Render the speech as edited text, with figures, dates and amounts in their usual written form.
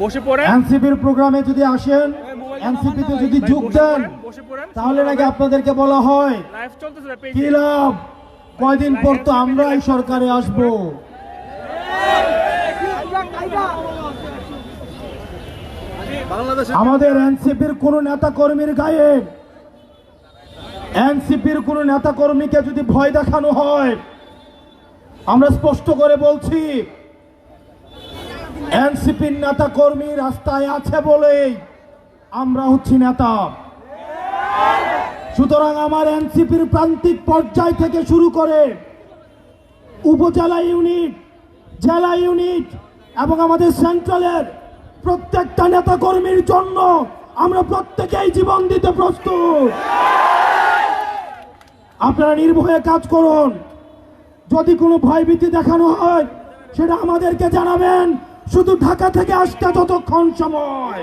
বসে পড়েন। এনসিপির প্রোগ্রামে যদি আসেন, এনসিপিতে যদি যোগ দেন, তাহলে নাকি আপনাদেরকে বলা হয় লাইভ চলতেছে কি লাভ, কয়দিন পর তো আমরা এই সরকারে আসব। আমাদের এনসিপির কোন নেতা কর্মীর গায়ে, এনসিপির কোন নেতা কর্মীকে যদি ভয় দেখানো হয়, আমরা স্পষ্ট করে বলছি এনসিপির নেতা কর্মী রাস্তায় আছে বলেই আমরা হচ্ছি নেতা। সুতরাং আমার এনসিপির প্রান্তিক পর্যায় থেকে শুরু করে উপজেলা ইউনিট, জেলা ইউনিট এবং আমাদের সেন্ট্রালের প্রত্যেকটা নেতা কর্মীর জন্য আমরা প্রত্যেকেই জীবন দিতে প্রস্তুত। আপনারা নির্ভয়ে কাজ করুন। যদি কোনো ভয়ভীতি দেখানো হয় সেটা আমাদেরকে জানাবেন, শুধু ঢাকা থেকে আসতে যতক্ষণ সময়।